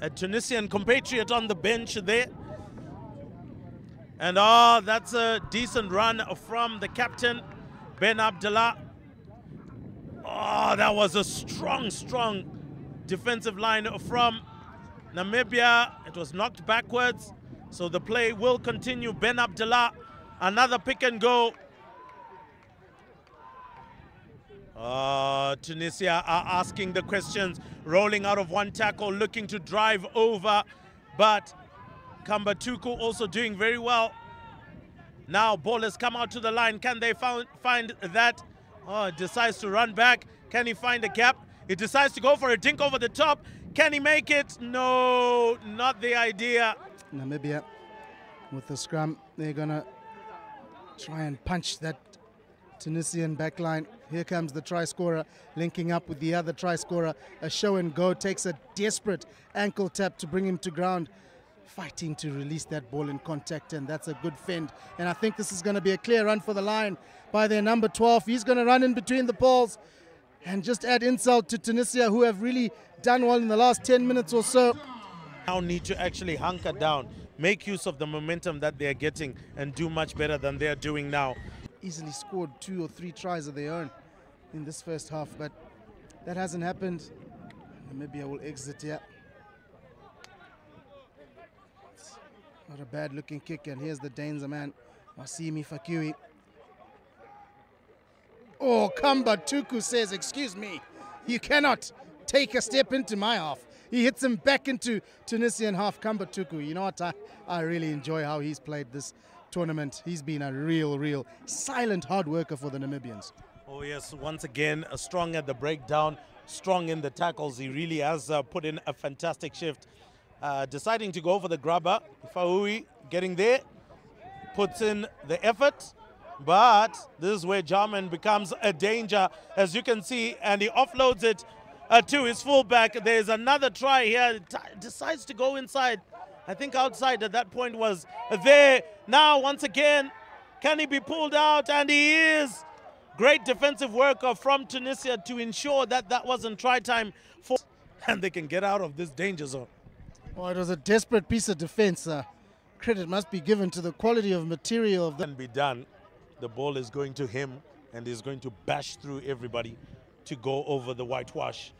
a Tunisian compatriot on the bench there. And that's a decent run from the captain, Ben Abdallah. Oh, that was a strong defensive line from Namibia. It was knocked backwards, so the play will continue. Ben Abdallah, another pick and go. Tunisia are asking the questions, rolling out of one tackle, looking to drive over, but Kamba Tuku also doing very well. Now ball has come out to the line. Can they find that? Oh, decides to run back. Can he find a gap? He decides to go for a dink over the top. Can he make it? No, not the idea. Namibia with the scrum, they're gonna try and punch that Tunisian backline. Here comes the try scorer linking up with the other try scorer. A show and go, takes a desperate ankle tap to bring him to ground, fighting to release that ball in contact, and that's a good fend. And I think this is going to be a clear run for the line by their number 12. He's going to run in between the poles and just add insult to Tunisia, who have really done well in the last 10 minutes or so. Now need to actually hunker down, make use of the momentum that they're getting and do much better than they're doing now. Easily scored 2 or 3 tries of their own in this first half, but that hasn't happened. Namibia will exit here. It's not a bad looking kick, and here's the Danes man, Wasimi Fakui. Oh, Kamba Tuku says, excuse me, you cannot take a step into my half. He hits him back into Tunisian half. Kamba Tuku, you know what, I really enjoy how he's played this tournament. He's been a real silent hard worker for the Namibians. Oh yes, once again, strong at the breakdown, strong in the tackles. He really has put in a fantastic shift. Deciding to go for the grubber. Faui getting there, puts in the effort, but this is where Jarman becomes a danger, as you can see, and he offloads it to his fullback. There's another try here, decides to go inside. I think outside at that point was there. Now, once again, can he be pulled out? And he is. Great defensive work from Tunisia to ensure that that wasn't try time for, and they can get out of this danger zone. Well, it was a desperate piece of defense. Credit must be given to the quality of material of the... Can be done. The ball is going to him, and he's going to bash through everybody to go over the whitewash.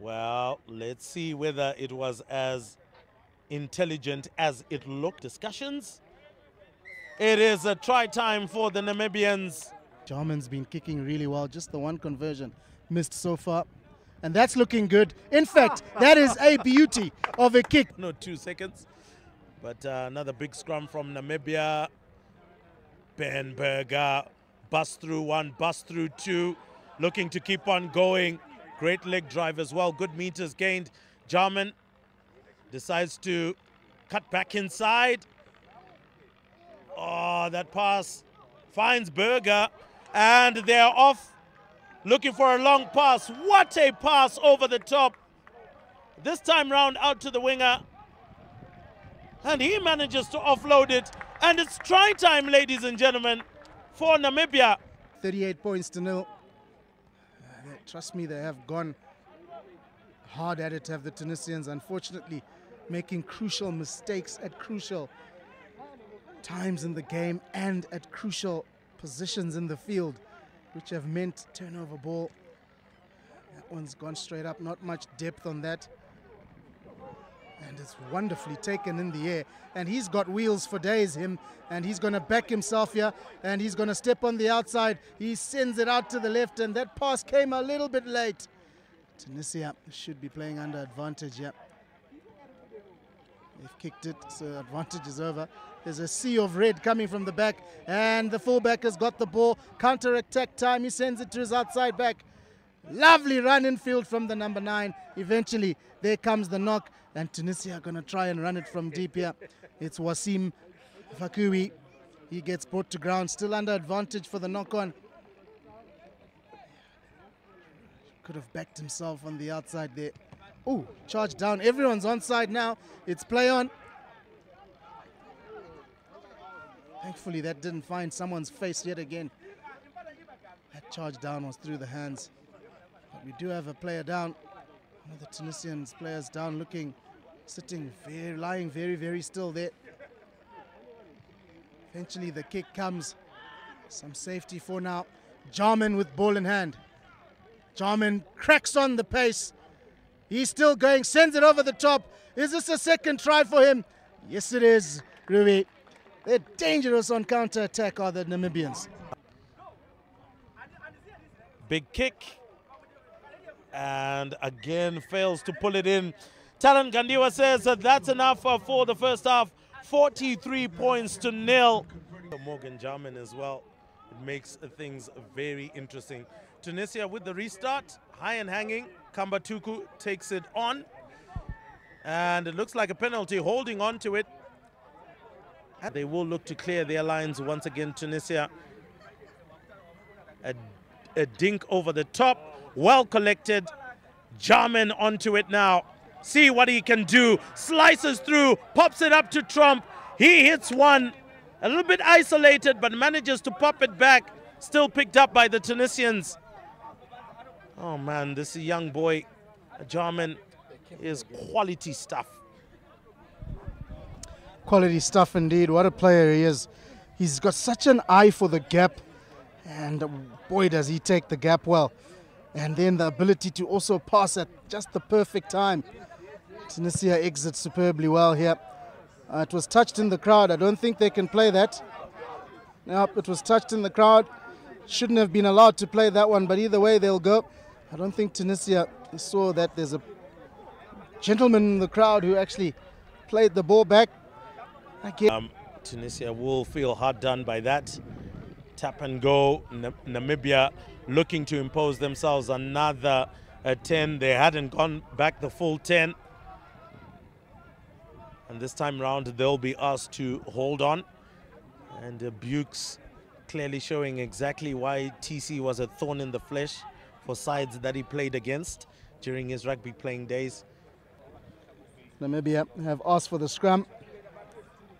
Well, let's see whether it was as intelligent as it looked. Discussions. It is a try time for the Namibians. Jarman's been kicking really well. Just the one conversion missed so far. And that's looking good. In fact, that is a beauty of a kick. No, 2 seconds. But another big scrum from Namibia. Ben Berger, bust through 1, bust through 2. Looking to keep on going. Great leg drive as well. Good meters gained. Jarman decides to cut back inside. Oh, that pass finds Berger. And they're off. Looking for a long pass. What a pass over the top. This time round out to the winger. And he manages to offload it. And it's try time, ladies and gentlemen, for Namibia. 38 points to 0. Trust me, they have gone hard at it, have the Tunisians, unfortunately making crucial mistakes at crucial times in the game and at crucial positions in the field, which have meant turnover ball. That one's gone straight up, not much depth on that. And it's wonderfully taken in the air. And he's got wheels for days, him. And he's going to back himself here. And he's going to step on the outside. He sends it out to the left. And that pass came a little bit late. Tunisia should be playing under advantage here. They've kicked it, so advantage is over. There's a sea of red coming from the back. And the fullback has got the ball. Counter-attack time. He sends it to his outside back. Lovely run in field from the number 9. Eventually, there comes the knock. And Tunisia are going to try and run it from deep here. It's Wasim Fakui. He gets brought to ground, still under advantage for the knock-on. Could have backed himself on the outside there. Oh, charge down. Everyone's onside now. It's play on. Thankfully, that didn't find someone's face yet again. That charge down was through the hands. But we do have a player down. One of the Tunisian players down, sitting, lying very, very still there. Eventually the kick comes. Some safety for now. Jarman with ball in hand. Jarman cracks on the pace. He's still going, sends it over the top. Is this a second try for him? Yes, it is, Ruby. They're dangerous on counter-attack, are the Namibians. Big kick. And again fails to pull it in. Talon Gandiwa says that's enough for the first half. 43 points to 0. Morgan Jarman as well. It makes things very interesting. Tunisia with the restart, high and hanging. Kamba Tuku takes it on. And it looks like a penalty, holding on to it. They will look to clear their lines once again, Tunisia. A dink over the top. Well collected. Jarman onto it now. See what he can do. Slices through, pops it up to Trump. He hits one. A little bit isolated, but manages to pop it back. Still picked up by the Tunisians. Oh man, this young boy, Jarman, is quality stuff. Quality stuff indeed. What a player he is. He's got such an eye for the gap. And boy, does he take the gap well. And then the ability to also pass at just the perfect time. Tunisia exits superbly well here. It was touched in the crowd. I don't think they can play that. Nope, it was touched in the crowd. Shouldn't have been allowed to play that one, but either way they'll go. I don't think Tunisia saw that there's a gentleman in the crowd who actually played the ball back. Tunisia will feel hard done by that. Tap and go. Namibia looking to impose themselves another 10. They hadn't gone back the full 10. And this time round, they'll be asked to hold on. And Bukes clearly showing exactly why TC was a thorn in the flesh for sides that he played against during his rugby playing days. Namibia have asked for the scrum.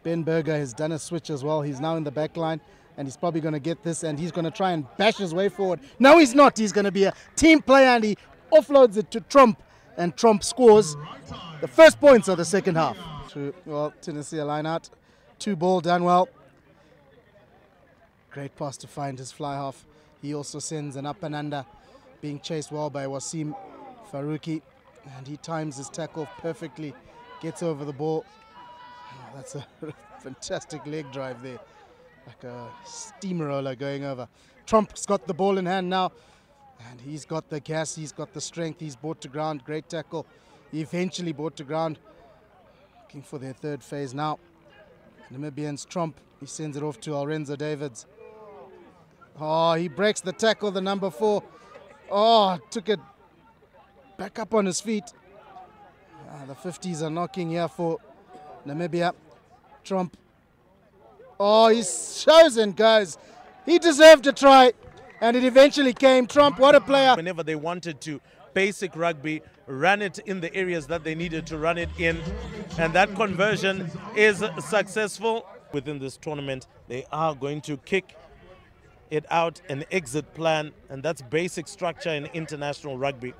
Ben Berger has done a switch as well. He's now in the back line, and he's probably going to get this, and he's going to try and bash his way forward. No, he's not. He's going to be a team player, and he offloads it to Trump, and Trump scores the first points of the second half. Well, Tunisia line out. 2 ball done well. Great pass to find his fly half. He also sends an up and under, being chased well by Wasim Faruqi, and he times his tackle perfectly, gets over the ball. Oh, that's a fantastic leg drive there, like a steamroller going over. Trump's got the ball in hand now, and he's got the gas, he's got the strength, he's brought to ground. Great tackle. He eventually brought to ground. Looking for their third phase now. Namibians, Trump, he sends it off to Alrenzo Davids. Oh, he breaks the tackle, the number 4. Oh, took it back up on his feet. The 50s are knocking here for Namibia. Trump. Oh, he's chosen, guys. He deserved a try, and it eventually came. Trump, what a player. Whenever they wanted to, basic rugby, ran it in the areas that they needed to run it in, and that conversion is successful. Within this tournament, they are going to kick it out, an exit plan, and that's basic structure in international rugby.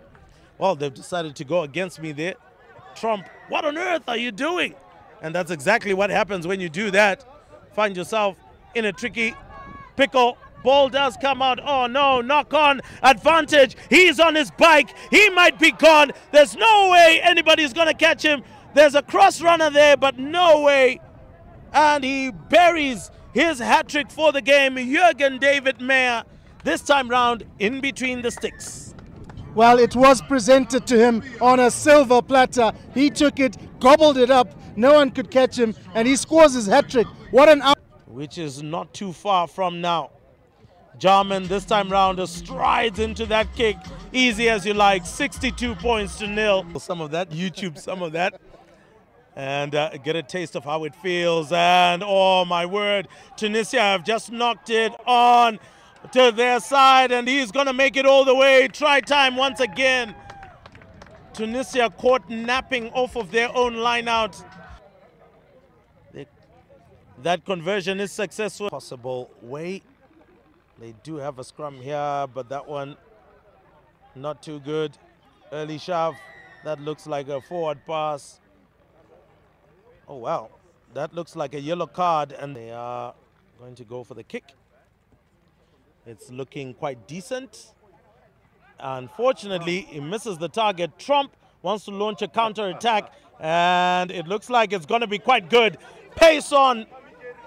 Well, they've decided to go against me there. Trump, what on earth are you doing? And that's exactly what happens when you do that. Find yourself in a tricky pickle. Ball does come out. Oh no, knock on advantage. He's on his bike. He might be gone. There's no way anybody's going to catch him. There's a cross runner there, but no way. And he buries his hat-trick for the game. Jürgen David Meyer, this time round in between the sticks. Well, it was presented to him on a silver platter. He took it, gobbled it up. No one could catch him, and he scores his hat-trick. What an out. Which is not too far from now. Jarman this time round strides into that kick. Easy as you like. 62 points to 0. Some of that, YouTube some of that. And get a taste of how it feels. And oh my word, Tunisia have just knocked it on to their side, and he's going to make it all the way. Try time once again. Tunisia caught napping off of their own line out. That conversion is successful. Possible way. They do have a scrum here, but that one not too good. Early shove. That looks like a forward pass. Oh, wow. That looks like a yellow card, and they are going to go for the kick. It's looking quite decent. Unfortunately, he misses the target. Trump wants to launch a counter-attack, and it looks like it's going to be quite good. Pace on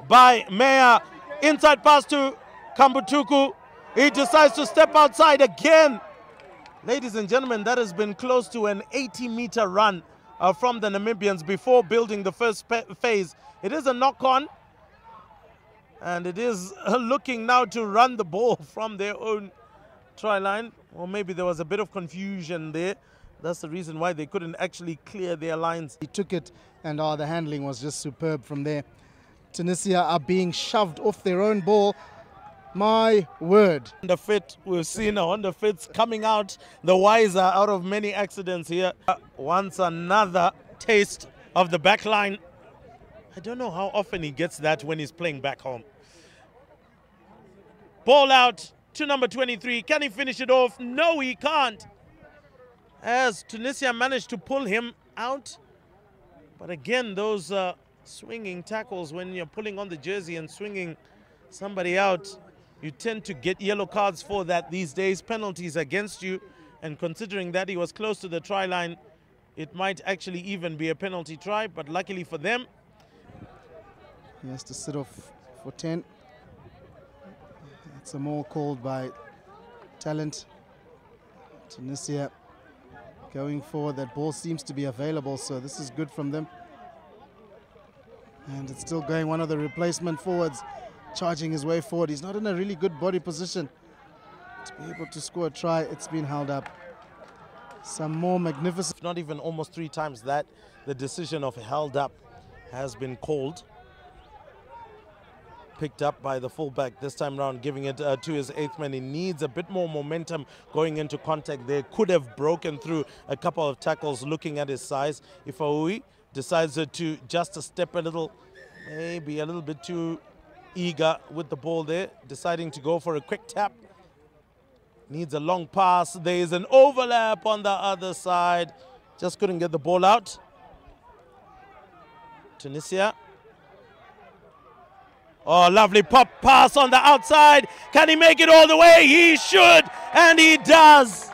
by Meya. Inside pass to Kambutuku. He decides to step outside again. Ladies and gentlemen, that has been close to an 80-meter run from the Namibians before building the first phase. It is a knock-on, and it is looking now to run the ball from their own try line. Or maybe there was a bit of confusion there. That's the reason why they couldn't actually clear their lines. He took it, and the handling was just superb from there. Tunisia are being shoved off their own ball. My word. The fit, we've seen Honda Fits coming out the wiser out of many accidents here. Once another taste of the back line. I don't know how often he gets that when he's playing back home. Ball out to number 23. Can he finish it off? No, he can't. As Tunisia managed to pull him out. But again, those swinging tackles, when you're pulling on the jersey and swinging somebody out, you tend to get yellow cards for that these days, penalties against you. And considering that he was close to the try line, it might actually even be a penalty try. But luckily for them, he has to sit off for 10. It's a maul called by Talent. Tunisia going forward. That ball seems to be available, so this is good from them. And it's still going. One of the replacement forwards charging his way forward. He's not in a really good body position to be able to score a try. It's been held up. Some more magnificent. Not even almost 3 times that the decision of held up has been called. Picked up by the fullback this time round, giving it to his 8th man. He needs a bit more momentum going into contact there. Could have broken through a couple of tackles looking at his size. If Aui decides to just step a little, maybe a little bit too eager with the ball there, deciding to go for a quick tap. Needs a long pass. There is an overlap on the other side. Just couldn't get the ball out. Tunisia. Oh, lovely pop pass on the outside. Can he make it all the way? He should, and he does.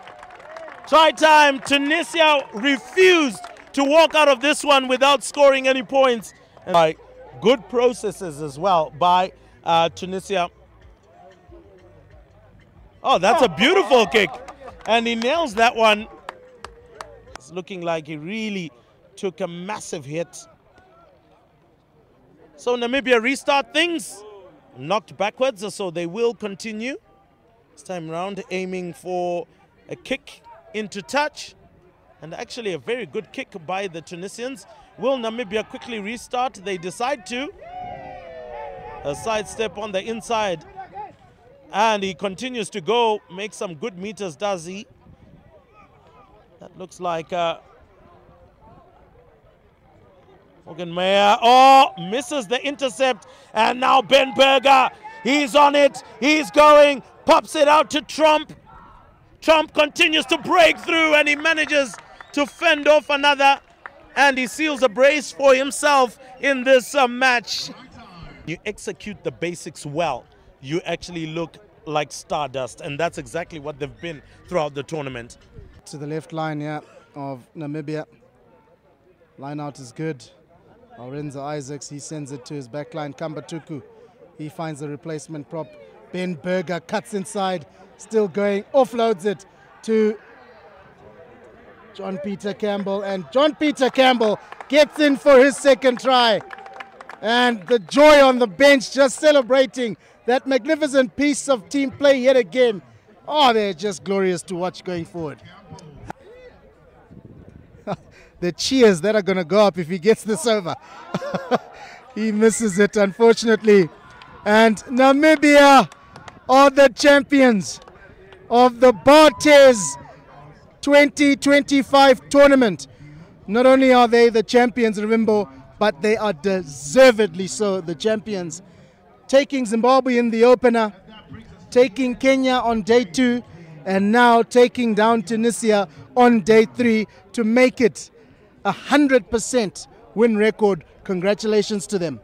Try time. Tunisia refused to walk out of this one without scoring any points. And good processes as well by Tunisia. Oh, that's a beautiful kick. And he nails that one. It's looking like he really took a massive hit. So Namibia restart things. Knocked backwards, so they will continue. This time round aiming for a kick into touch. And actually a very good kick by the Tunisians. Will Namibia quickly restart? They decide to. A sidestep on the inside. And he continues to go. Make some good meters, does he? That looks like Morgan Meyer. Oh, misses the intercept. And now Ben Berger. He's on it. He's going. Pops it out to Trump. Trump continues to break through, and he manages to fend off another. And he seals a brace for himself in this match. You execute the basics well, you actually look like stardust, and that's exactly what they've been throughout the tournament. To the left line, yeah, of Namibia. Line out is good. Lorenzo Isaacs, he sends it to his back line. Kambutuku, he finds the replacement prop. Ben Berger cuts inside, still going, offloads it to John Peter Campbell, and John Peter Campbell gets in for his second try. And the joy on the bench, just celebrating that magnificent piece of team play yet again. Oh, they're just glorious to watch going forward. The cheers that are going to go up if he gets this over. He misses it, unfortunately. And Namibia are the champions of the BARTHES 2025 tournament. Not only are they the champions, remember, but they are deservedly so the champions. Taking Zimbabwe in the opener, taking Kenya on day 2, and now taking down Tunisia on day 3 to make it a 100% win record. Congratulations to them.